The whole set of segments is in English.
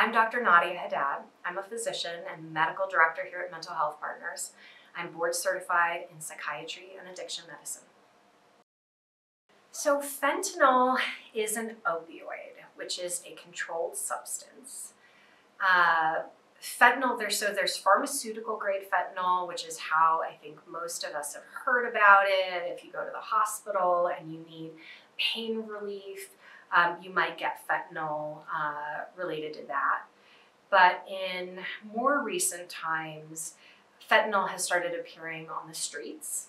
I'm Dr. Nadia Haddad. I'm a physician and medical director here at Mental Health Partners. I'm board certified in psychiatry and addiction medicine. So fentanyl is an opioid, which is a controlled substance. Fentanyl, there's pharmaceutical grade fentanyl, which is how I think most of us have heard about it. If you go to the hospital and you need pain relief, you might get fentanyl related to that. But in more recent times, fentanyl has started appearing on the streets,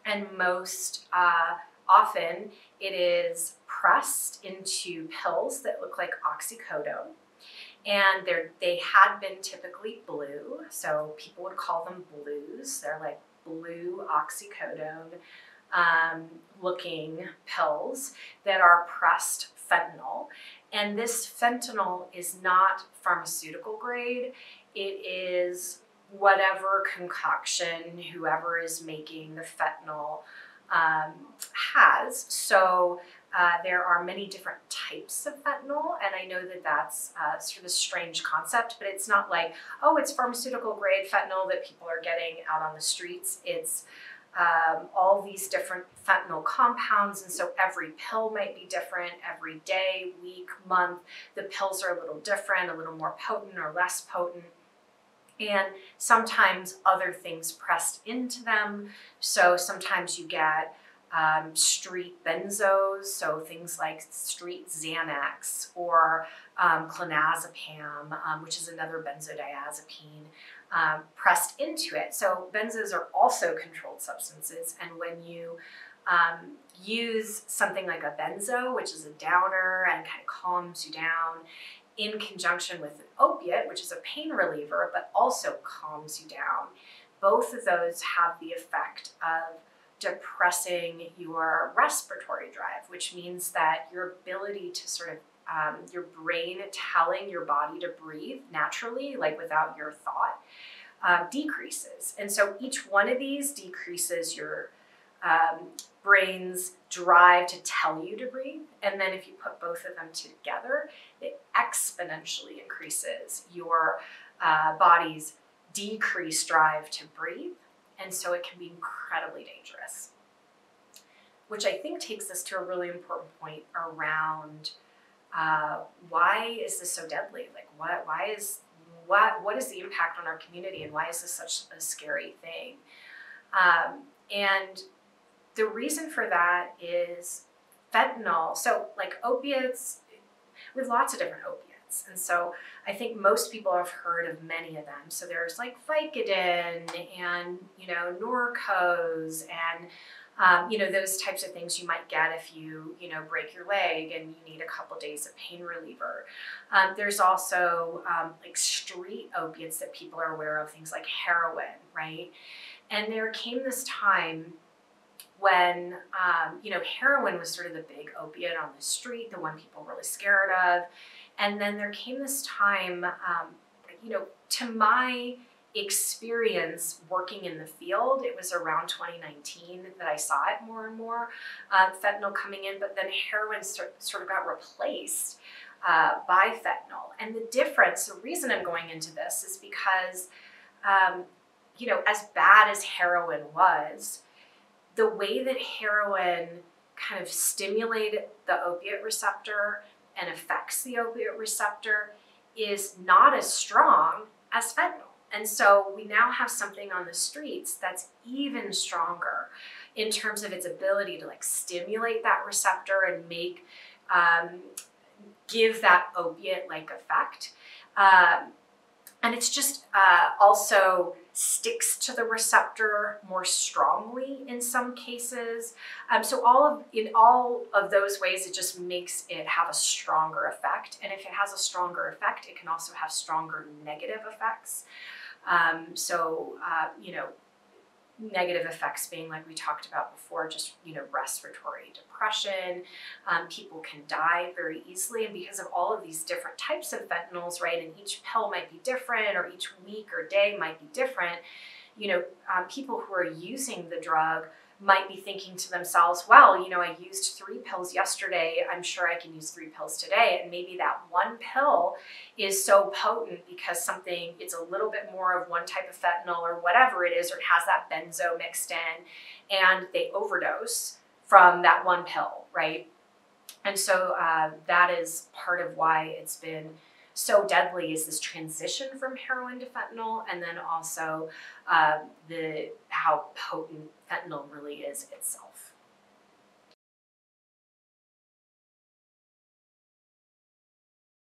and most often it is pressed into pills that look like oxycodone. And they had been typically blue, so people would call them blues. They're like blue oxycodone looking pills that are pressed fentanyl. And this fentanyl is not pharmaceutical grade. It is whatever concoction whoever is making the fentanyl has. So there are many different types of fentanyl, and I know that that's sort of a strange concept, but it's not like, oh, it's pharmaceutical grade fentanyl that people are getting out on the streets. It's all these different fentanyl compounds, and so every pill might be different every day, week, month. The pills are a little different, a little more potent or less potent. And sometimes other things pressed into them. So sometimes you get street benzos, so things like street Xanax or clonazepam, which is another benzodiazepine, pressed into it. So benzos are also controlled substances, and when you use something like a benzo, which is a downer and kind of calms you down, in conjunction with an opiate, which is a pain reliever, but also calms you down, both of those have the effect of depressing your respiratory drive, which means that your ability to sort of, your brain telling your body to breathe naturally, like without your thought, decreases. And so each one of these decreases your brain's drive to tell you to breathe. And then if you put both of them together, it exponentially increases your body's decreased drive to breathe. And so it can be incredibly dangerous. Which I think takes us to a really important point around why is this so deadly? Like what is the impact on our community, and why is this such a scary thing? And the reason for that is fentanyl. So like opiates, we have lots of different opiates. And so I think most people have heard of many of them. So there's like Vicodin and, Norcos and, those types of things you might get if you, break your leg and you need a couple days of pain reliever. There's also like street opiates that people are aware of, things like heroin, right? And there came this time when, heroin was sort of the big opiate on the street, the one people were really scared of. And then there came this time, to my experience working in the field, it was around 2019 that I saw it more and more, fentanyl coming in, but then heroin sort of got replaced by fentanyl. And the reason I'm going into this is because, as bad as heroin was, the way that heroin kind of stimulated the opiate receptor and affects the opiate receptor is not as strong as fentanyl. And so we now have something on the streets that's even stronger in terms of its ability to like stimulate that receptor and make, give that opiate-like effect. And it's just also sticks to the receptor more strongly in some cases. So in all of those ways, it just makes it have a stronger effect. And if it has a stronger effect, it can also have stronger negative effects. Negative effects being, like we talked about before, just, respiratory depression. People can die very easily, and because of all of these different types of fentanyls, right, and each pill might be different, or each week or day might be different, people who are using the drug might be thinking to themselves, well, you know, I used 3 pills yesterday, I'm sure I can use 3 pills today. And maybe that one pill is so potent because it's a little bit more of one type of fentanyl or whatever it is, or it has that benzo mixed in, and they overdose from that one pill, right? And so that is part of why it's been so deadly, is this transition from heroin to fentanyl, and then also how potent fentanyl really is itself.